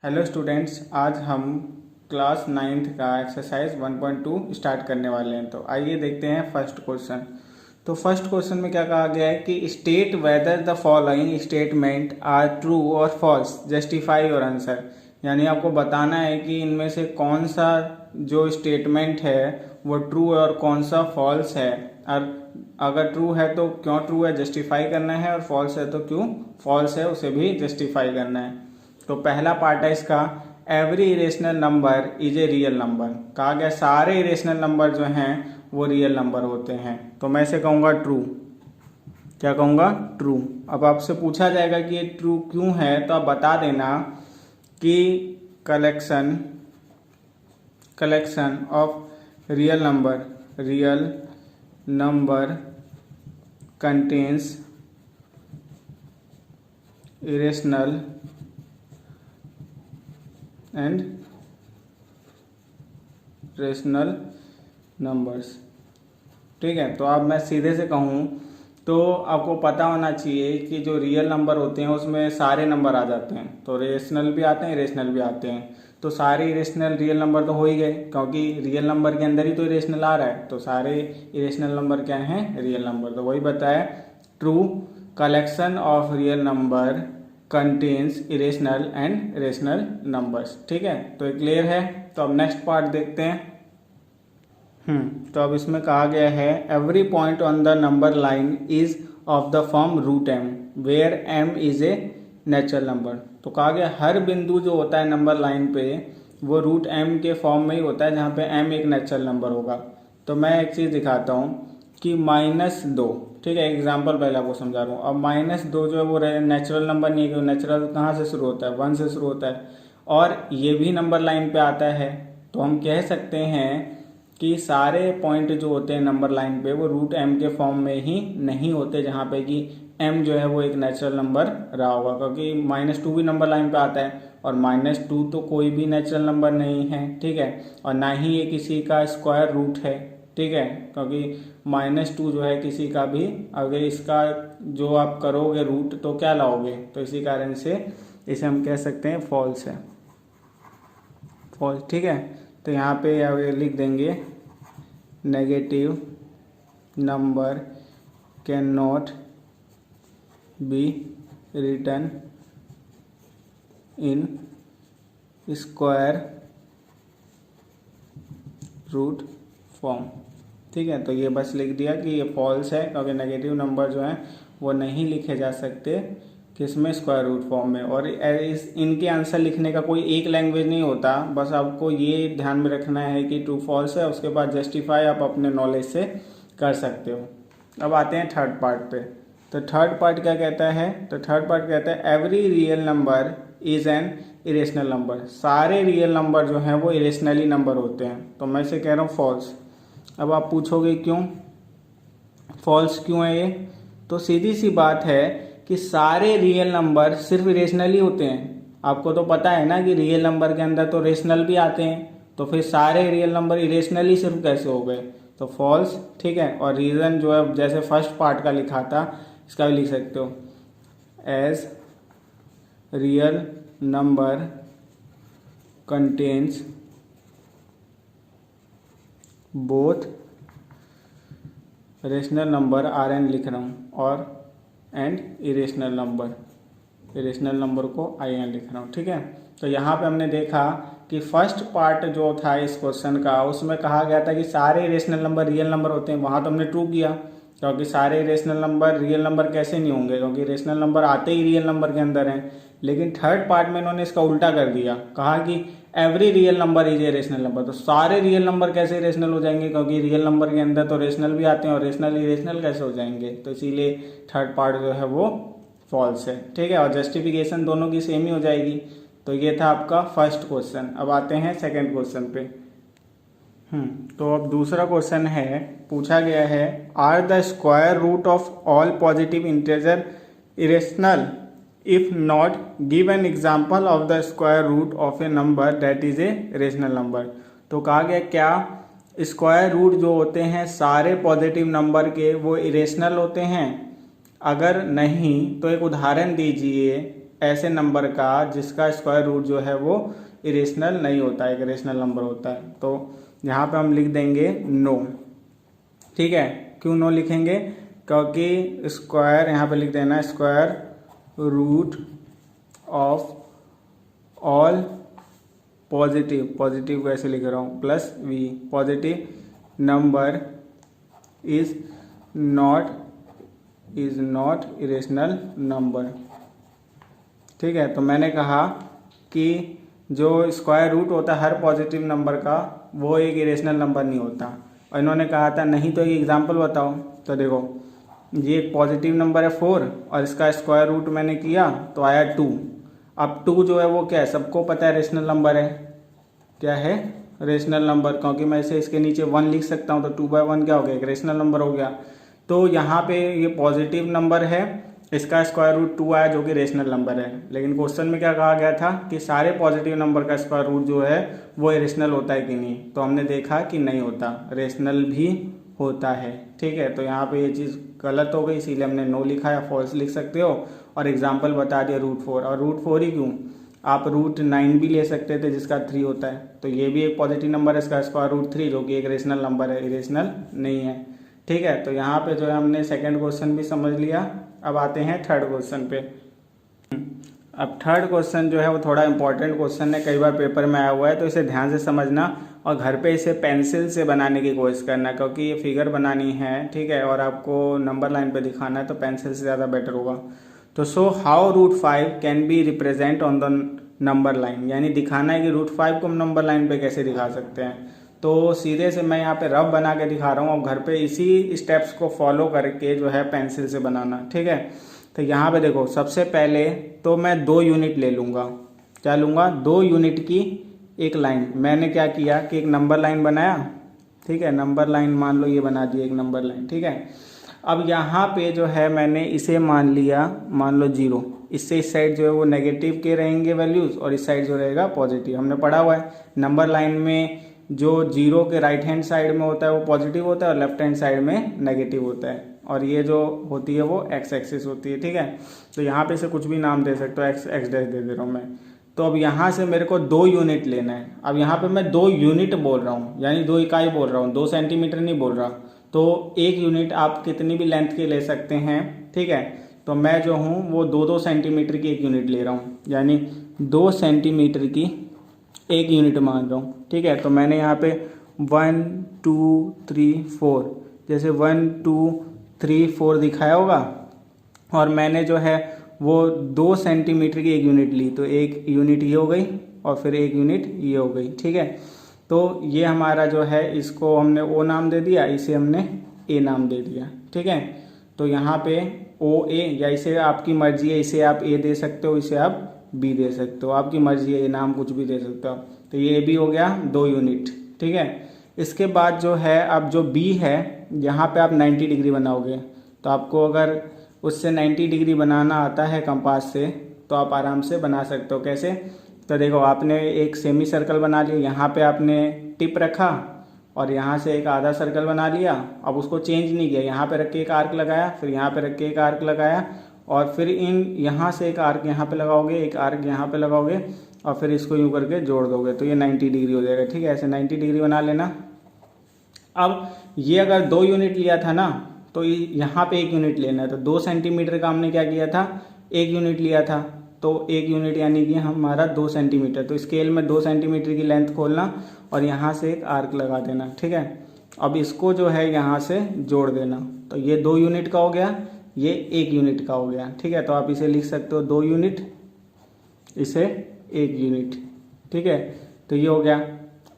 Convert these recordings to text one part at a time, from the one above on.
Hello students, आज हम class 9th का एक्सरसाइज 1.2 स्टार्ट करने वाले हैं। तो आइए देखते हैं फर्स्ट क्वेश्चन। तो फर्स्ट क्वेश्चन में क्या कहा गया है कि state whether the following statement are true और फॉल्स, जस्टिफाई योर आंसर। यानी आपको बताना है कि इनमें से कौन सा जो स्टेटमेंट है वो ट्रू है और कौन सा फॉल्स है। और अगर ट्रू है तो क्यों ट्रू है, जस्टिफाई करना है, और फॉल्स है तो क्यों फॉल्स है, उसे भी जस्टिफाई करना है। तो पहला पार्ट है इसका, every irrational number is a real number. कहा गया सारे इरेशनल नंबर जो हैं वो रियल नंबर होते हैं। तो मैं इसे कहूँगा ट्रू। क्या कहूँगा? ट्रू। अब आपसे पूछा जाएगा कि ये ट्रू क्यों है, तो आप बता देना कि collection of real number contains irrational and rational numbers. ठीक है, तो अब मैं सीधे से कहूँ तो आपको पता होना चाहिए कि जो रियल नंबर होते हैं उसमें सारे नंबर आ जाते हैं। तो रेशनल भी आते हैं, इरेशनल भी आते हैं। तो सारे इरेशनल रियल नंबर तो हो ही गए, क्योंकि रियल नंबर के अंदर ही तो इरेशनल आ रहा है। तो सारे इरेशनल नंबर क्या हैं? Real number. तो वही बताया, true collection of real number contains irrational and rational numbers. ठीक है, तो ये क्लियर है। तो अब नेक्स्ट पार्ट देखते हैं। तो अब इसमें कहा गया है every point on the number line is of the form root M where M is a natural number. तो कहा गया हर बिंदु जो होता है नंबर लाइन पे वो रूट एम के फॉर्म में ही होता है, जहाँ पे एम एक नेचुरल नंबर होगा। तो मैं एक चीज़ दिखाता हूँ कि -2, ठीक है, एग्जाम्पल पहले आपको समझा रहा हूँ। अब -2 जो है वो नेचुरल नंबर नहीं है, क्योंकि नेचुरल कहाँ से शुरू होता है? 1 से शुरू होता है, और ये भी नंबर लाइन पे आता है। तो हम कह सकते हैं कि सारे पॉइंट जो होते हैं नंबर लाइन पे वो रूट एम के फॉर्म में ही नहीं होते, जहाँ पे कि एम जो है वो एक नेचुरल नंबर रहा होगा, क्योंकि -2 भी नंबर लाइन पे आता है और -2 तो कोई भी नेचुरल नंबर नहीं है। ठीक है, और ना ही ये किसी का स्क्वायर रूट है। ठीक है, क्योंकि -2 जो है किसी का भी, अगर इसका जो आप करोगे रूट तो क्या लाओगे, तो इसी कारण से इसे हम कह सकते हैं फॉल्स है, फॉल्स। ठीक है, तो यहाँ पे लिख देंगे negative number can not be written in square root form. ठीक है, तो ये बस लिख दिया कि ये फॉल्स है, क्योंकि नेगेटिव नंबर जो हैं वो नहीं लिखे जा सकते किसमें? स्क्वायर रूट फॉर्म में। और इनके आंसर लिखने का कोई एक लैंग्वेज नहीं होता, बस आपको ये ध्यान में रखना है कि ट्रू फॉल्स है, उसके बाद जस्टिफाई आप अपने नॉलेज से कर सकते हो। अब आते हैं थर्ड पार्ट पे। तो थर्ड पार्ट क्या कहता है? तो थर्ड पार्ट कहता है every real number is an irrational number. सारे रियल नंबर जो हैं वो इरेशनली नंबर होते हैं। तो मैं इसे कह रहा हूँ फॉल्स। अब आप पूछोगे क्यों फॉल्स, क्यों है ये? तो सीधी सी बात है कि सारे रियल नंबर सिर्फ इरेशनली होते हैं। आपको तो पता है ना कि रियल नंबर के अंदर तो रेशनल भी आते हैं, तो फिर सारे रियल नंबर इरेशनली सिर्फ कैसे हो गए? तो फॉल्स। ठीक है, और रीज़न जो है जैसे फर्स्ट पार्ट का लिखा था इसका भी लिख सकते हो, as real number contains both rational number R N लिख रहा हूँ, और एंड इरेशनल नंबर को आई एन लिख रहा हूँ। ठीक है, तो यहाँ पे हमने देखा कि फर्स्ट पार्ट जो था इस क्वेश्चन का उसमें कहा गया था कि सारे इरेशनल नंबर रियल नंबर होते हैं। वहाँ तो हमने ट्रू किया, क्योंकि सारे इरेशनल नंबर रियल नंबर कैसे नहीं होंगे, क्योंकि इरेशनल नंबर आते ही रियल नंबर के अंदर हैं। लेकिन थर्ड पार्ट में इन्होंने इसका उल्टा कर दिया, कहा कि every real number is a rational number. तो सारे रियल नंबर कैसे रेशनल हो जाएंगे, क्योंकि रियल नंबर के अंदर तो रेशनल भी आते हैं, और रेशनल इरेशनल कैसे हो जाएंगे? तो इसीलिए थर्ड पार्ट जो है वो फॉल्स है। ठीक है, और जस्टिफिकेशन दोनों की सेम ही हो जाएगी। तो ये था आपका फर्स्ट क्वेश्चन। अब आते हैं सेकेंड क्वेश्चन पे। तो अब दूसरा क्वेश्चन है, पूछा गया है are the square root of all positive integer irrational? If not, give an example of the square root of a number that is a rational number. तो कहा गया क्या स्क्वायर रूट जो होते हैं सारे पॉजिटिव नंबर के वो इरेशनल होते हैं? अगर नहीं तो एक उदाहरण दीजिए ऐसे नंबर का जिसका स्क्वायर रूट जो है वो इरेशनल नहीं होता, एक इरेशनल नंबर होता है। तो यहाँ पे हम लिख देंगे नो। ठीक है, क्यों नो लिखेंगे? क्योंकि स्क्वायर यहाँ पे लिख देना square root of all positive, positive कैसे लिख रहा हूँ plus V, positive number is not irrational number. ठीक है, तो मैंने कहा कि जो स्क्वायर रूट होता है हर पॉजिटिव नंबर का वो एक इरेशनल नंबर नहीं होता। और इन्होंने कहा था नहीं तो एक एग्जांपल बताओ। तो देखो ये एक पॉजिटिव नंबर है 4 और इसका स्क्वायर रूट मैंने किया तो आया 2। अब 2 जो है वो क्या है, सबको पता है रेशनल नंबर है। क्या है? रेशनल नंबर, क्योंकि मैं इसे इसके नीचे 1 लिख सकता हूँ तो 2/1 क्या हो गया, एक रेशनल नंबर हो गया। तो यहाँ पे ये पॉजिटिव नंबर है, इसका स्क्वायर रूट 2 आया जो कि रेशनल नंबर है। लेकिन क्वेश्चन में क्या कहा गया था कि सारे पॉजिटिव नंबर का स्क्वायर रूट जो है वो इरेशनल होता है कि नहीं, तो हमने देखा कि नहीं होता, रेशनल भी होता है। ठीक है, तो यहाँ पे ये चीज़ गलत हो गई, इसीलिए हमने नो लिखा या फॉल्स लिख सकते हो। और एग्जाम्पल बता दिया √4, और √4 ही क्यों, आप √9 भी ले सकते थे जिसका 3 होता है। तो ये भी एक पॉजिटिव नंबर है, इसका स्क्वायर रूट 3 जो कि एक रेशनल नंबर है, इरेशनल नहीं है। ठीक है, तो यहाँ पे जो है हमने सेकंड क्वेश्चन भी समझ लिया। अब आते हैं थर्ड क्वेश्चन पे। अब थर्ड क्वेश्चन जो है वो थोड़ा इंपॉर्टेंट क्वेश्चन है, कई बार पेपर में आया हुआ है, तो इसे ध्यान से समझना और घर पे इसे पेंसिल से बनाने की कोशिश करना, क्योंकि ये फिगर बनानी है। ठीक है, और आपको नंबर लाइन पे दिखाना है तो पेंसिल से ज़्यादा बेटर होगा। तो so how √5 can be represent on the number line, यानी दिखाना है कि √5 को हम नंबर लाइन पे कैसे दिखा सकते हैं। तो सीधे से मैं यहाँ पे रफ बना के दिखा रहा हूँ, और घर पे इसी स्टेप्स को फॉलो करके जो है पेंसिल से बनाना। ठीक है, तो यहाँ पे देखो सबसे पहले तो मैं 2 यूनिट ले लूँगा। क्या लूँगा? 2 यूनिट की एक लाइन। मैंने क्या किया कि एक नंबर लाइन बनाया। ठीक है, नंबर लाइन मान लो ये बना दी एक नंबर लाइन। ठीक है, अब यहाँ पे जो है मैंने इसे मान लिया, मान लो 0। इससे इस साइड जो है वो नेगेटिव के रहेंगे वैल्यूज़ और इस साइड जो रहेगा पॉजिटिव। हमने पढ़ा हुआ है नंबर लाइन में जो 0 के राइट हैंड साइड में होता है वो पॉजिटिव होता है और लेफ्ट हैंड साइड में नेगेटिव होता है, और ये जो होती है वो एक्स एक्सिस होती है। ठीक है, तो यहाँ पे से कुछ भी नाम दे सकते हो, एक्स डैश दे रहा हूँ मैं। तो अब यहाँ से मेरे को 2 यूनिट लेना है। अब यहाँ पे मैं 2 यूनिट बोल रहा हूँ, यानी 2 इकाई बोल रहा हूँ, 2 सेंटीमीटर नहीं बोल रहा। तो 1 यूनिट आप कितनी भी लेंथ के ले सकते हैं। ठीक है, तो मैं जो हूँ वो 2-2 सेंटीमीटर की 1 यूनिट ले रहा हूँ, यानी 2 सेंटीमीटर की 1 यूनिट मान रहा हूँ। ठीक है, तो मैंने यहाँ पे 1 2 3 4 जैसे 1 2 3 4 दिखाया होगा, और मैंने जो है वो 2 सेंटीमीटर की 1 यूनिट ली, तो 1 यूनिट ये हो गई और फिर 1 यूनिट ये हो गई। ठीक है, तो ये हमारा जो है इसको हमने ओ नाम दे दिया, इसे हमने ए नाम दे दिया। ठीक है, तो यहाँ पे ओ ए, या इसे आपकी मर्जी है, इसे आप ए दे सकते हो, इसे आप बी दे सकते हो, आपकी मर्जी है, ये नाम कुछ भी दे सकते हो। तो ये भी हो गया 2 यूनिट। ठीक है, इसके बाद जो है अब जो बी है यहाँ पे आप 90 डिग्री बनाओगे, तो आपको अगर उससे 90 डिग्री बनाना आता है कंपास से तो आप आराम से बना सकते हो। कैसे? तो देखो आपने एक सेमी सर्कल बना लिया, यहाँ पे आपने टिप रखा और यहाँ से एक आधा सर्कल बना लिया। अब उसको चेंज नहीं किया, यहाँ पे रख के एक आर्क लगाया, फिर यहाँ पे रख के एक आर्क लगाया, और फिर इन यहाँ से एक आर्क यहाँ पे लगाओगे, एक आर्क यहाँ पे लगाओगे, और फिर इसको यूँ करके जोड़ दोगे तो ये 90 डिग्री हो जाएगा। ठीक है, ऐसे 90 डिग्री बना लेना। अब ये अगर 2 यूनिट लिया था ना, तो यहाँ पे 1 यूनिट लेना है। तो 2 सेंटीमीटर का हमने क्या किया था, 1 यूनिट लिया था, तो 1 यूनिट यानी कि हमारा 2 सेंटीमीटर। तो स्केल में 2 सेंटीमीटर की लेंथ खोलना और यहाँ से एक आर्क लगा देना। ठीक है, अब इसको जो है यहाँ से जोड़ देना, तो ये 2 यूनिट का हो गया, ये 1 यूनिट का हो गया। ठीक है, तो आप इसे लिख सकते हो 2 यूनिट, इसे 1 यूनिट। ठीक है, तो ये हो गया।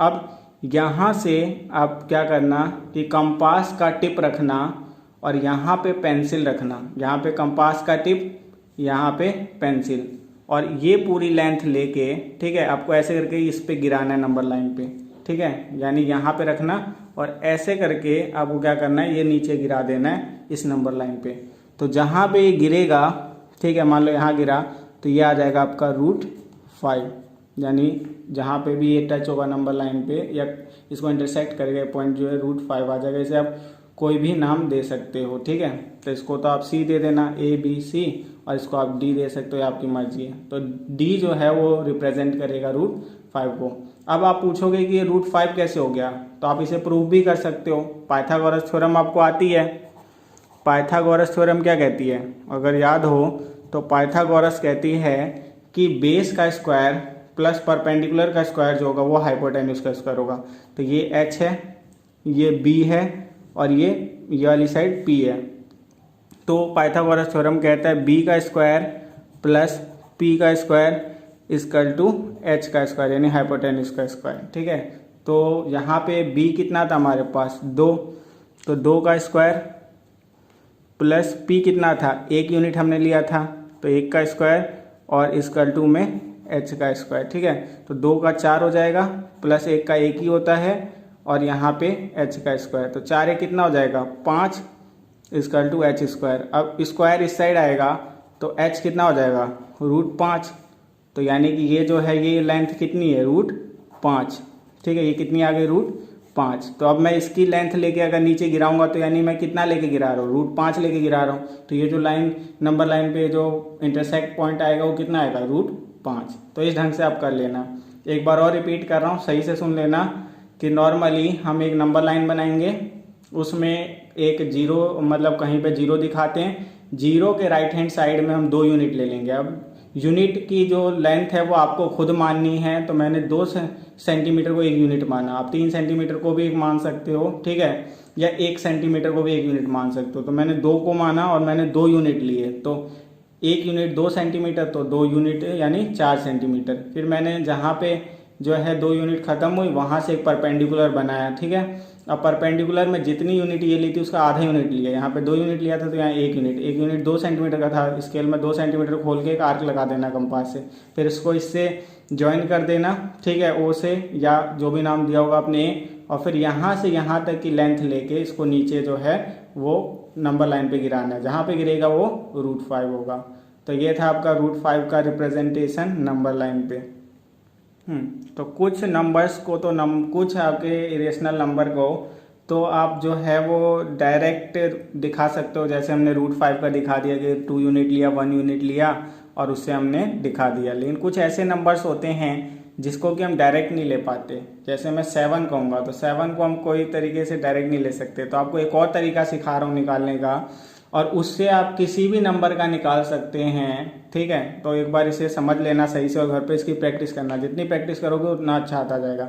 अब यहाँ से आप क्या करना कि कंपास का टिप रखना और यहाँ पे पेंसिल रखना, यहाँ पे कंपास का टिप, यहाँ पे पेंसिल, और ये पूरी लेंथ लेके, ठीक है, आपको ऐसे करके इस पे गिराना है नंबर लाइन पे। ठीक है, यानी यहाँ पे रखना और ऐसे करके आपको क्या करना है, ये नीचे गिरा देना है इस नंबर लाइन पे। तो जहाँ पे ये गिरेगा, ठीक है, मान लो यहाँ गिरा, तो ये आ जाएगा आपका √5, यानी जहाँ पे भी ये टच होगा नंबर लाइन पे या इसको इंटरसेक्ट करेगा पॉइंट जो है √5 आ जाएगा। इसे आप कोई भी नाम दे सकते हो। ठीक है, तो इसको तो आप सी दे देना, A B C, और इसको आप डी दे सकते हो, आपकी मर्जी है। तो डी जो है वो रिप्रेजेंट करेगा √5 को। अब आप पूछोगे कि ये √5 कैसे हो गया, तो आप इसे प्रूव भी कर सकते हो। पाइथागोरस थ्योरम आपको आती है। पाइथागोरस थ्योरम क्या कहती है, अगर याद हो तो पाइथागोरस कहती है कि बेस का स्क्वायर प्लस परपेंडिकुलर का स्क्वायर जो होगा वो हाइपोटेन्यूज का स्क्वायर होगा। तो ये h है, ये b है और ये वाली साइड p है। तो पाइथागोरस थ्योरम कहता है b का स्क्वायर प्लस p का स्क्वायर इक्वल टू h का स्क्वायर यानी हाइपोटेन्यूज का स्क्वायर। ठीक है, तो यहाँ पे b कितना था हमारे पास 2, तो 2 का स्क्वायर प्लस p कितना था 1 यूनिट हमने लिया था, तो 1 का स्क्वायर और इक्वल टू में h का स्क्वायर। ठीक है, तो 2 का 4 हो जाएगा प्लस 1 का 1 ही होता है और यहाँ पे h का स्क्वायर, तो 4 1 कितना हो जाएगा 5 इक्वल टू h स्क्वायर। अब स्क्वायर इस साइड आएगा तो h कितना हो जाएगा √5, तो यानी कि ये जो है ये लेंथ कितनी है √5। ठीक है, ये कितनी आ गई √5। तो अब मैं इसकी लेंथ लेके अगर नीचे गिराऊंगा तो यानी मैं कितना लेके गिरा रहा हूँ √5 लेके गिरा रहा हूँ। तो ये जो लाइन नंबर लाइन पे जो इंटरसेक्ट पॉइंट आएगा वो कितना आएगा √5। तो इस ढंग से आप कर लेना। एक बार और रिपीट कर रहा हूँ, सही से सुन लेना कि नॉर्मली हम एक नंबर लाइन बनाएंगे, उसमें एक जीरो मतलब कहीं पे जीरो दिखाते हैं, जीरो के राइट हैंड साइड में हम 2 यूनिट ले लेंगे। अब यूनिट की जो लेंथ है वो आपको खुद माननी है, तो मैंने 2 सेंटीमीटर को 1 यूनिट माना। आप 3 सेंटीमीटर को भी मान सकते हो, ठीक है, या 1 सेंटीमीटर को भी 1 यूनिट मान सकते हो। तो मैंने 2 को माना और मैंने 2 यूनिट लिए, तो 1 यूनिट 2 सेंटीमीटर, तो 2 यूनिट यानी 4 सेंटीमीटर। फिर मैंने जहाँ पे जो है 2 यूनिट खत्म हुई वहाँ से एक परपेंडिकुलर बनाया। ठीक है, अब परपेंडिकुलर में जितनी यूनिट ये ली थी उसका आधा यूनिट लिया, यहाँ पे 2 यूनिट लिया था तो यहाँ 1 यूनिट 2 सेंटीमीटर का था, स्केल में 2 सेंटीमीटर खोल के एक आर्क लगा देना कंपास से, फिर इसको इससे ज्वाइन कर देना। ठीक है, ओ से या जो भी नाम दिया होगा अपने, और फिर यहाँ से यहाँ तक की लेंथ लेके इसको नीचे जो है वो नंबर लाइन पे गिराना है, जहाँ पे गिरेगा वो √5 होगा। तो ये था आपका √5 का रिप्रेजेंटेशन नंबर लाइन पे। तो कुछ नंबर्स को तो कुछ आपके इरेशनल नंबर को तो आप जो है वो डायरेक्ट दिखा सकते हो, जैसे हमने √5 का दिखा दिया कि 2 यूनिट लिया 1 यूनिट लिया और उससे हमने दिखा दिया। लेकिन कुछ ऐसे नंबर्स होते हैं जिसको कि हम डायरेक्ट नहीं ले पाते, जैसे मैं 7 कहूँगा तो 7 को हम कोई तरीके से डायरेक्ट नहीं ले सकते, तो आपको एक और तरीका सिखा रहा हूँ निकालने का, और उससे आप किसी भी नंबर का निकाल सकते हैं। ठीक है, तो एक बार इसे समझ लेना सही से और घर पे इसकी प्रैक्टिस करना, जितनी प्रैक्टिस करोगे उतना अच्छा आता जाएगा।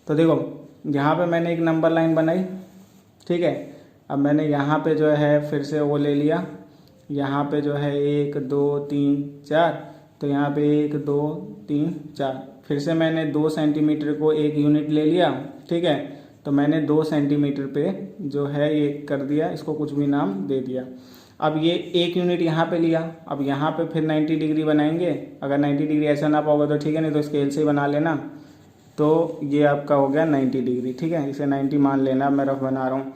तो देखो यहाँ पे मैंने एक नंबर लाइन बनाई, ठीक है, अब मैंने यहाँ पे जो है फिर से वो ले लिया, यहाँ पे जो है 1 2 3 4, तो यहाँ पे 1 2 3 4, फिर से मैंने 2 सेंटीमीटर को 1 यूनिट ले लिया। ठीक है, तो मैंने 2 सेंटीमीटर पे जो है ये कर दिया, इसको कुछ भी नाम दे दिया। अब ये 1 यूनिट यहाँ पे लिया, अब यहाँ पे फिर 90 डिग्री बनाएंगे। अगर 90 डिग्री ऐसा ना पाओगे तो ठीक है, नहीं तो स्केल से ही बना लेना। तो ये आपका हो गया 90 डिग्री। ठीक है, इसे 90 मान लेना, मैं रफ बना रहा हूँ।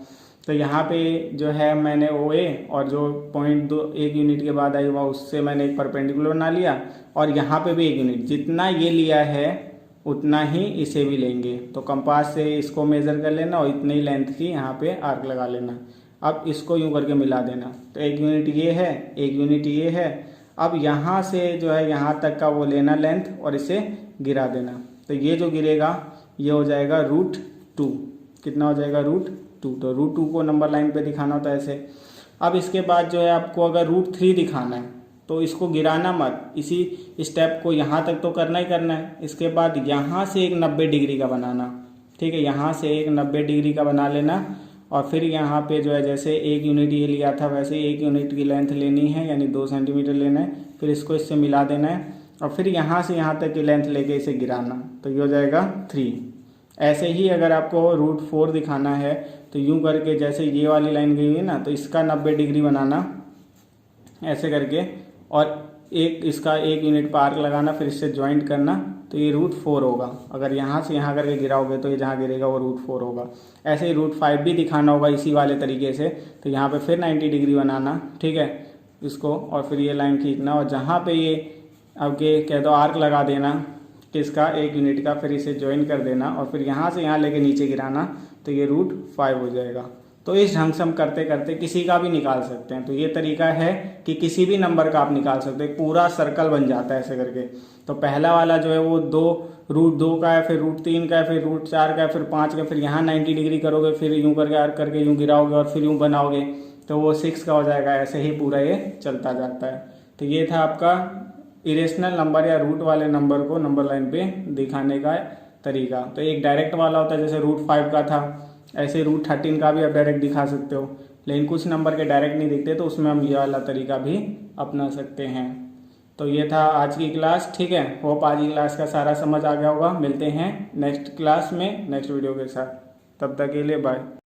तो यहाँ पे जो है मैंने OA और जो पॉइंट 1 यूनिट के बाद आई हुआ उससे मैंने एक परपेंडिकुलर बना लिया, और यहाँ पे भी 1 यूनिट, जितना ये लिया है उतना ही इसे भी लेंगे। तो कंपास से इसको मेज़र कर लेना और इतनी ही लेंथ की यहाँ पे आर्क लगा लेना। अब इसको यूं करके मिला देना, तो 1 यूनिट ये है 1 यूनिट ये है। अब यहाँ से जो है यहाँ तक का वो लेना लेंथ और इसे गिरा देना, तो ये जो गिरेगा ये हो जाएगा √2। कितना हो जाएगा √2, तो √2 को नंबर लाइन पे दिखाना होता है ऐसे। अब इसके बाद जो है आपको अगर √3 दिखाना है तो इसको गिराना मत, इसी स्टेप को यहाँ तक तो करना ही करना है। इसके बाद यहाँ से एक 90 डिग्री का बनाना, ठीक है, यहाँ से एक 90 डिग्री का बना लेना, और फिर यहाँ पे जो है जैसे 1 यूनिट ये लिया था वैसे 1 यूनिट की लेंथ लेनी है, यानी 2 सेंटीमीटर लेना है, फिर इसको इससे मिला देना है और फिर यहाँ से यहाँ तक की लेंथ लेके इसे गिराना, तो ये हो जाएगा 3। ऐसे ही अगर आपको √4 दिखाना है तो यूं करके जैसे ये वाली लाइन गई हुई है ना, तो इसका 90 डिग्री बनाना ऐसे करके, और एक इसका 1 यूनिट पर आर्क लगाना, फिर इससे ज्वाइंट करना, तो ये √4 होगा। अगर यहाँ से यहाँ करके गिराओगे तो ये जहाँ गिरेगा वो √4 होगा। ऐसे ही √5 भी दिखाना होगा इसी वाले तरीके से, तो यहाँ पे फिर 90 डिग्री बनाना, ठीक है, इसको, और फिर ये लाइन खींचना, और जहाँ पे ये आपके कह दो आर्क लगा देना किसका 1 यूनिट का, फिर इसे ज्वाइन कर देना और फिर यहाँ से यहाँ लेके नीचे गिराना, तो ये √5 हो जाएगा। तो इस ढंग से हम करते करते किसी का भी निकाल सकते हैं। तो ये तरीका है कि किसी भी नंबर का आप निकाल सकते हो, एक पूरा सर्कल बन जाता है ऐसे करके। तो पहला वाला जो है वो 2√2 का है, फिर √3 का है, फिर √4 का है, फिर 5 का, फिर यहाँ 90 डिग्री करोगे, फिर यूं करके यूं गिराओगे और फिर यूं बनाओगे तो वो 6 का हो जाएगा। ऐसे ही पूरा ये चलता जाता है। तो ये था आपका इरेशनल नंबर या रूट वाले नंबर को नंबर लाइन पे दिखाने का तरीका। तो एक डायरेक्ट वाला होता है, जैसे √5 का था, ऐसे √13 का भी आप डायरेक्ट दिखा सकते हो। लेकिन कुछ नंबर के डायरेक्ट नहीं दिखते, तो उसमें हम ये वाला तरीका भी अपना सकते हैं। तो ये था आज की क्लास। ठीक है, होप आज की क्लास का सारा समझ आ गया होगा। मिलते हैं नेक्स्ट क्लास में नेक्स्ट वीडियो के साथ, तब तक के लिए बाय।